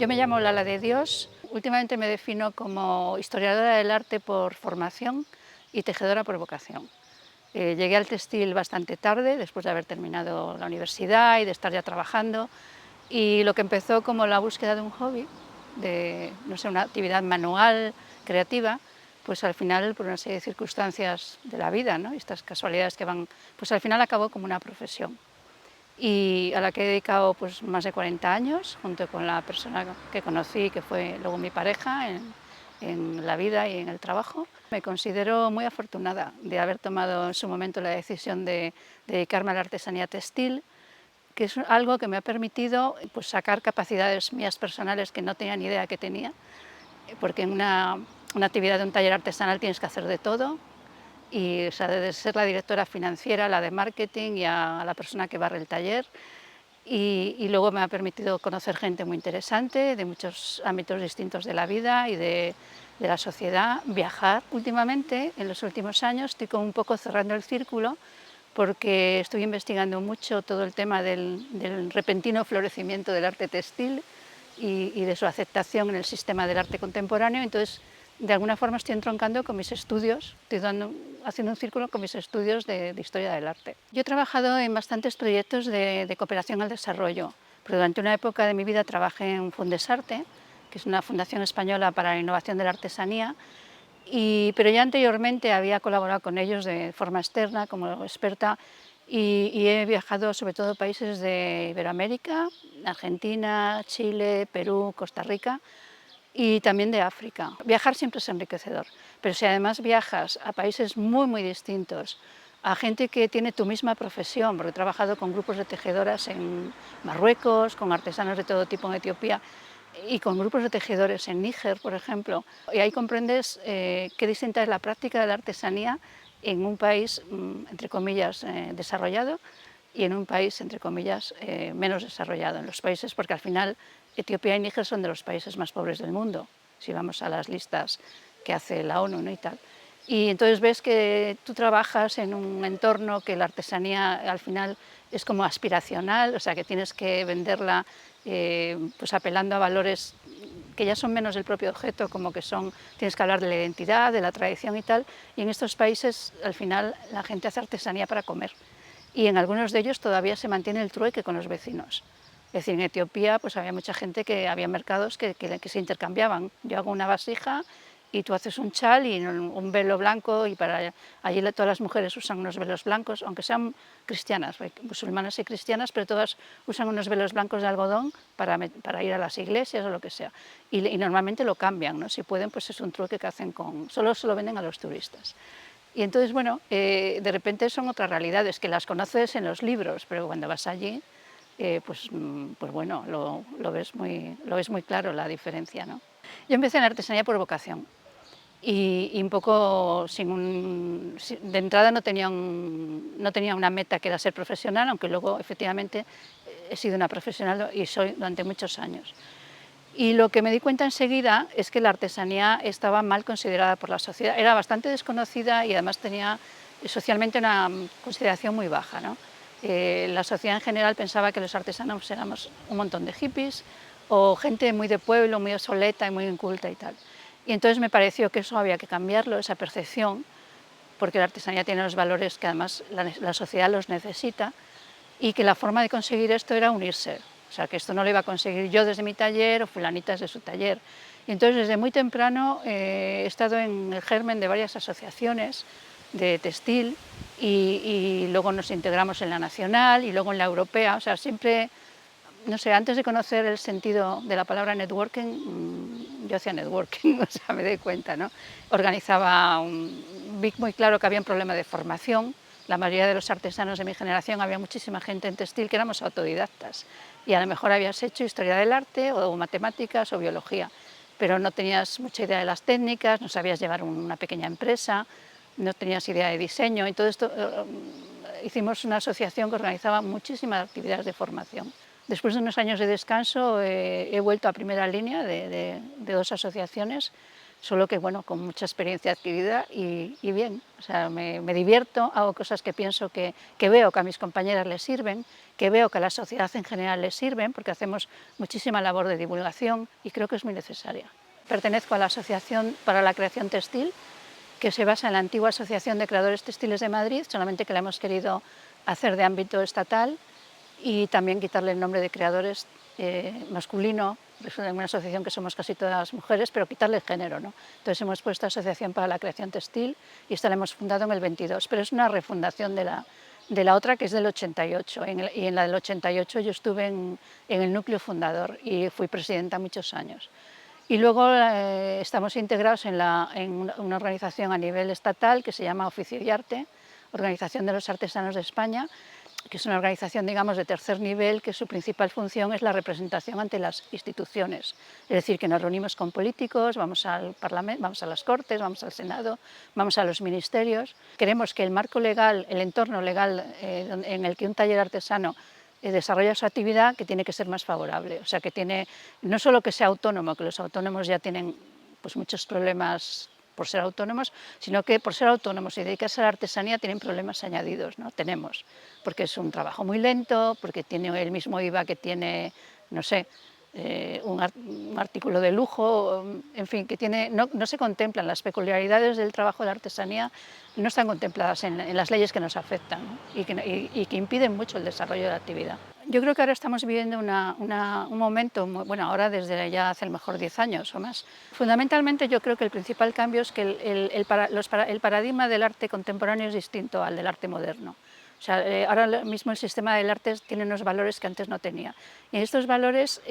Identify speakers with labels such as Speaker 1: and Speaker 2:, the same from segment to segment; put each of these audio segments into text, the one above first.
Speaker 1: Yo me llamo Lala de Dios. Últimamente me defino como historiadora del arte por formación y tejedora por vocación. Llegué al textil bastante tarde, después de haber terminado la universidad y de estar ya trabajando, y lo que empezó como la búsqueda de un hobby, de no sé, una actividad manual, creativa, pues al final, por una serie de circunstancias de la vida, ¿no? Estas casualidades que van, pues al final acabó como una profesión y a la que he dedicado pues más de 40 años, junto con la persona que conocí, que fue luego mi pareja en la vida y en el trabajo. Me considero muy afortunada de haber tomado en su momento la decisión de dedicarme a la artesanía textil, que es algo que me ha permitido pues, sacar capacidades mías personales que no tenía ni idea que tenía, porque en una actividad de un taller artesanal tienes que hacer de todo, y o sea, desde ser la directora financiera, la de marketing y a la persona que barre el taller. Y luego me ha permitido conocer gente muy interesante de muchos ámbitos distintos de la vida y de la sociedad, viajar. Últimamente, en los últimos años, estoy como un poco cerrando el círculo porque estoy investigando mucho todo el tema del repentino florecimiento del arte textil y de su aceptación en el sistema del arte contemporáneo. Entonces, de alguna forma estoy entroncando con mis estudios, haciendo un círculo con mis estudios de historia del arte. Yo he trabajado en bastantes proyectos de cooperación al desarrollo, pero durante una época de mi vida trabajé en Fundesarte, que es una fundación española para la innovación de la artesanía, pero ya anteriormente había colaborado con ellos de forma externa como experta y he viajado sobre todo a países de Iberoamérica, Argentina, Chile, Perú, Costa Rica y también de África. Viajar siempre es enriquecedor, pero si además viajas a países muy, muy distintos, a gente que tiene tu misma profesión, porque he trabajado con grupos de tejedoras en Marruecos, con artesanos de todo tipo en Etiopía y con grupos de tejedores en Níger, por ejemplo, y ahí comprendes qué distinta es la práctica de la artesanía en un país, entre comillas, desarrollado y en un país, entre comillas, menos desarrollado. En los países, porque al final Etiopía y Níger son de los países más pobres del mundo, si vamos a las listas que hace la ONU, ¿no? Y tal. Y entonces ves que tú trabajas en un entorno que la artesanía al final es como aspiracional, o sea que tienes que venderla pues apelando a valores que ya son menos del propio objeto, como que son, tienes que hablar de la identidad, de la tradición y tal, y en estos países al final la gente hace artesanía para comer y en algunos de ellos todavía se mantiene el trueque con los vecinos. Es decir, en Etiopía pues había mucha gente que había mercados que se intercambiaban. Yo hago una vasija y tú haces un chal y un velo blanco y para allí todas las mujeres usan unos velos blancos, aunque sean cristianas, musulmanas y cristianas, pero todas usan unos velos blancos de algodón para ir a las iglesias o lo que sea. Y normalmente lo cambian, ¿no? Si pueden, pues es un trueque que hacen solo se lo venden a los turistas. Y entonces, bueno, de repente son otras realidades que las conoces en los libros, pero cuando vas allí, pues bueno, lo ves muy claro la diferencia, ¿no? Yo empecé en artesanía por vocación y un poco de entrada no tenía una meta que era ser profesional, aunque luego efectivamente he sido una profesional y soy durante muchos años. Y lo que me di cuenta enseguida es que la artesanía estaba mal considerada por la sociedad. Era bastante desconocida y además tenía socialmente una consideración muy baja, ¿no? La sociedad en general pensaba que los artesanos éramos un montón de hippies o gente muy de pueblo, muy obsoleta y muy inculta y tal. Y entonces me pareció que eso había que cambiarlo, esa percepción, porque la artesanía tiene los valores que además la sociedad los necesita y que la forma de conseguir esto era unirse. O sea, que esto no lo iba a conseguir yo desde mi taller o fulanitas de su taller. Y entonces, desde muy temprano he estado en el germen de varias asociaciones de textil y luego nos integramos en la nacional y luego en la europea. O sea, siempre, no sé, antes de conocer el sentido de la palabra networking, yo hacía networking, o sea, me doy cuenta, ¿no? Vi muy claro que había un problema de formación. La mayoría de los artesanos de mi generación, había muchísima gente en textil que éramos autodidactas y a lo mejor habías hecho historia del arte o matemáticas o biología, pero no tenías mucha idea de las técnicas, no sabías llevar una pequeña empresa, no tenías idea de diseño y todo esto. Hicimos una asociación que organizaba muchísimas actividades de formación. Después de unos años de descanso he vuelto a primera línea de dos asociaciones solo que bueno, con mucha experiencia adquirida y bien, o sea, me divierto, hago cosas que pienso que veo que a mis compañeras les sirven, que veo que a la sociedad en general les sirven, porque hacemos muchísima labor de divulgación y creo que es muy necesaria. Pertenezco a la Asociación para la Creación Textil, que se basa en la antigua Asociación de Creadores Textiles de Madrid, solamente que la hemos querido hacer de ámbito estatal y también quitarle el nombre de creadores masculino, es una asociación que somos casi todas mujeres, pero quitarle el género, ¿no? Entonces hemos puesto Asociación para la Creación Textil y esta la hemos fundado en el 22, pero es una refundación de la otra que es del 88, y en la del 88 yo estuve en el núcleo fundador y fui presidenta muchos años. Y luego estamos integrados en una organización a nivel estatal que se llama Oficio y Arte, Organización de los Artesanos de España, que es una organización, digamos, de tercer nivel, que su principal función es la representación ante las instituciones. Es decir, que nos reunimos con políticos, vamos al Parlamento, vamos a las Cortes, vamos al Senado, vamos a los ministerios. Queremos que el marco legal, el entorno legal en el que un taller artesano desarrolla su actividad, que tiene que ser más favorable. O sea, que tiene, no solo que sea autónomo, que los autónomos ya tienen pues, muchos problemas por ser autónomos, sino que por ser autónomos y dedicarse a la artesanía tienen problemas añadidos, ¿no? Tenemos, porque es un trabajo muy lento, porque tiene el mismo IVA que tiene, no sé, un artículo de lujo, en fin, que tiene, no se contemplan las peculiaridades del trabajo de la artesanía, no están contempladas en las leyes que nos afectan, ¿no? y que impiden mucho el desarrollo de la actividad. Yo creo que ahora estamos viviendo un momento, bueno, ahora desde ya hace a lo mejor 10 años o más. Fundamentalmente yo creo que el principal cambio es que el paradigma del arte contemporáneo es distinto al del arte moderno. O sea, ahora mismo el sistema del arte tiene unos valores que antes no tenía. Y estos valores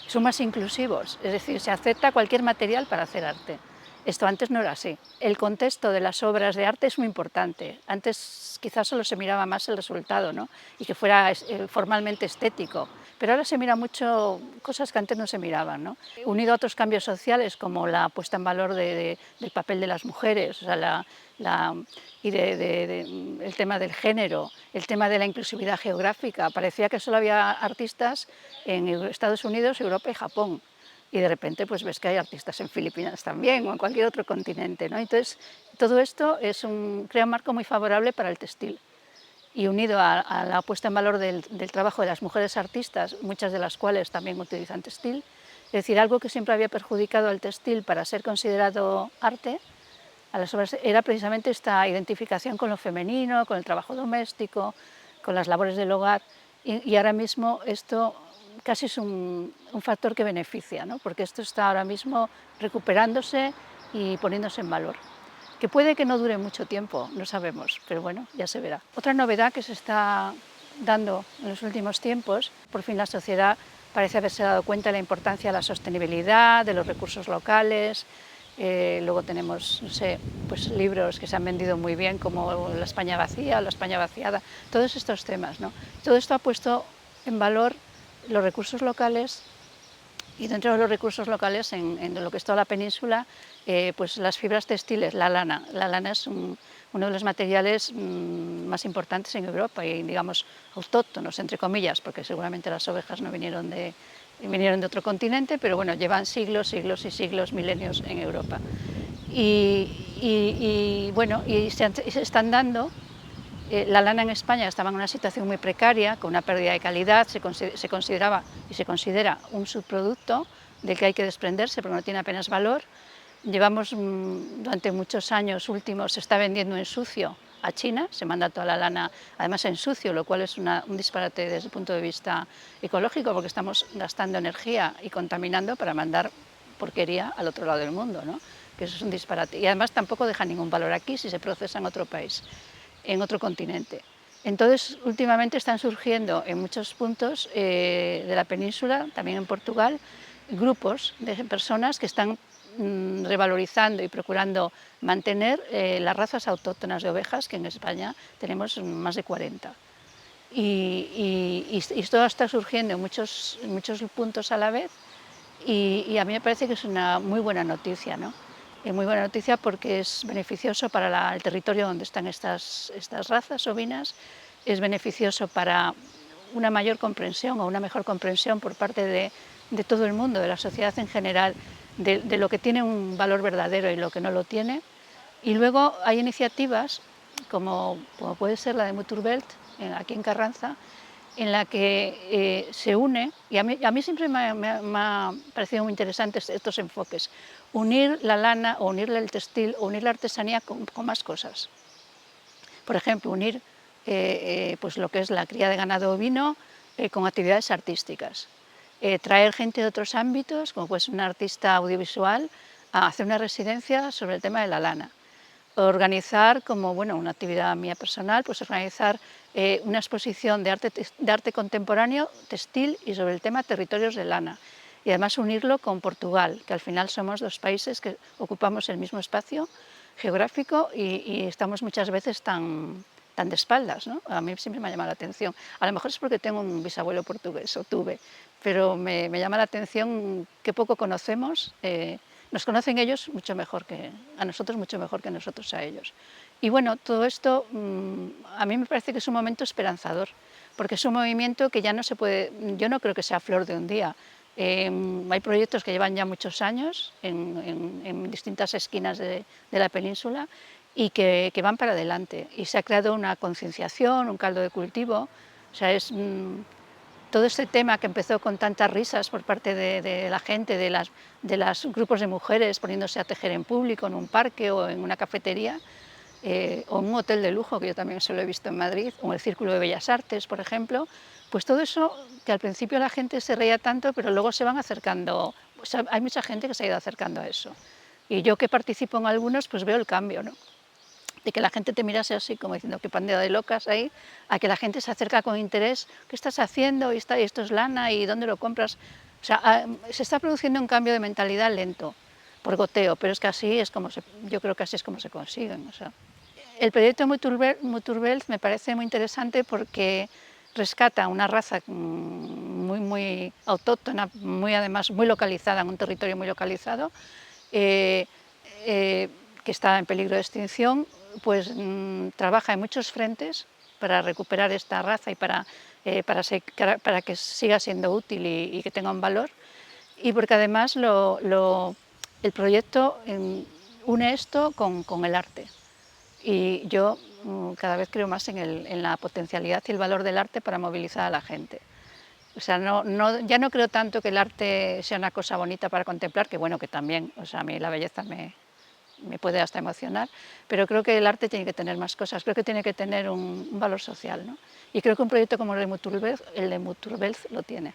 Speaker 1: son más inclusivos, es decir, se acepta cualquier material para hacer arte. Esto antes no era así. El contexto de las obras de arte es muy importante. Antes quizás solo se miraba más el resultado, ¿no? Y que fuera formalmente estético. Pero ahora se mira mucho cosas que antes no se miraban, ¿no? Unido a otros cambios sociales como la puesta en valor del papel de las mujeres, o sea, el tema del género, el tema de la inclusividad geográfica. Parecía que solo había artistas en Estados Unidos, Europa y Japón. Y de repente pues ves que hay artistas en Filipinas también o en cualquier otro continente, ¿no? Entonces todo esto crea un marco muy favorable para el textil y unido a la puesta en valor del trabajo de las mujeres artistas, muchas de las cuales también utilizan textil, es decir, algo que siempre había perjudicado al textil para ser considerado arte, a las obras, era precisamente esta identificación con lo femenino, con el trabajo doméstico, con las labores del hogar y ahora mismo esto casi es un factor que beneficia, ¿no? Porque esto está ahora mismo recuperándose y poniéndose en valor. Que puede que no dure mucho tiempo, no sabemos, pero bueno, ya se verá. Otra novedad que se está dando en los últimos tiempos, por fin la sociedad parece haberse dado cuenta de la importancia de la sostenibilidad, de los recursos locales. Luego tenemos, no sé, pues libros que se han vendido muy bien como La España vacía, La España vaciada, todos estos temas, ¿no? Todo esto ha puesto en valor los recursos locales y dentro de los recursos locales, en lo que es toda la península, pues las fibras textiles, la lana. La lana es uno de los materiales más importantes en Europa y, digamos, autóctonos, entre comillas, porque seguramente las ovejas no vinieron de otro continente, pero bueno, llevan siglos, siglos y siglos, milenios en Europa. Bueno, se están dando. La lana en España estaba en una situación muy precaria, con una pérdida de calidad, se consideraba y se considera un subproducto del que hay que desprenderse porque no tiene apenas valor. Llevamos durante muchos años últimos, se está vendiendo en sucio a China, se manda toda la lana además en sucio, lo cual es un disparate desde el punto de vista ecológico porque estamos gastando energía y contaminando para mandar porquería al otro lado del mundo, ¿no? Que eso es un disparate y además tampoco deja ningún valor aquí si se procesa en otro país, en otro continente. Entonces, últimamente están surgiendo en muchos puntos de la península, también en Portugal, grupos de personas que están revalorizando y procurando mantener las razas autóctonas de ovejas, que en España tenemos más de 40. Y esto está surgiendo en muchos puntos a la vez y a mí me parece que es una muy buena noticia, ¿no? Muy buena noticia porque es beneficioso para el territorio donde están estas razas ovinas, es beneficioso para una mayor comprensión o una mejor comprensión por parte de todo el mundo, de la sociedad en general, de lo que tiene un valor verdadero y lo que no lo tiene. Y luego hay iniciativas como puede ser la de Muturbelt, aquí en Carranza, en la que se une, y a mí siempre me ha parecido muy interesantes estos enfoques, unir la lana o unir el textil o unir la artesanía con más cosas. Por ejemplo, unir pues lo que es la cría de ganado ovino con actividades artísticas. Traer gente de otros ámbitos, como pues un artista audiovisual, a hacer una residencia sobre el tema de la lana. Organizar, como bueno, una actividad mía personal, pues organizar una exposición de arte contemporáneo, textil y sobre el tema territorios de lana. Y además unirlo con Portugal, que al final somos dos países que ocupamos el mismo espacio geográfico y estamos muchas veces tan de espaldas, ¿no? A mí siempre me ha llamado la atención. A lo mejor es porque tengo un bisabuelo portugués, o tuve, pero me llama la atención que poco conocemos. Nos conocen ellos mucho mejor que a nosotros, mucho mejor que nosotros a ellos. Y bueno, todo esto a mí me parece que es un momento esperanzador, porque es un movimiento que ya no se puede, yo no creo que sea flor de un día. Hay proyectos que llevan ya muchos años en distintas esquinas de la península y que van para adelante. Y se ha creado una concienciación, un caldo de cultivo. O sea, todo este tema que empezó con tantas risas por parte de la gente, de los grupos de mujeres poniéndose a tejer en público, en un parque o en una cafetería, o en un hotel de lujo, que yo también se lo he visto en Madrid, o en el Círculo de Bellas Artes, por ejemplo, pues todo eso que al principio la gente se reía tanto, pero luego se van acercando, pues hay mucha gente que se ha ido acercando a eso. Y yo que participo en algunos, pues veo el cambio, ¿no? De que la gente te mirase así como diciendo qué pandilla de locas ahí, a que la gente se acerca con interés, ¿qué estás haciendo? Y esto es lana, ¿y dónde lo compras? O sea, se está produciendo un cambio de mentalidad lento, por goteo, pero es que así es como yo creo que así es como se consiguen. O sea. El proyecto Muturbelt me parece muy interesante porque rescata una raza muy autóctona, además muy localizada, en un territorio muy localizado, eh, que está en peligro de extinción, pues trabaja en muchos frentes para recuperar esta raza y para que siga siendo útil y que tenga un valor, y porque además el proyecto une esto con el arte. Y yo cada vez creo más en la potencialidad y el valor del arte para movilizar a la gente. O sea, ya no creo tanto que el arte sea una cosa bonita para contemplar, que bueno, que también, o sea, a mí la belleza me puede hasta emocionar, pero creo que el arte tiene que tener más cosas, creo que tiene que tener un valor social, ¿no? Y creo que un proyecto como el de Muturbelt lo tiene.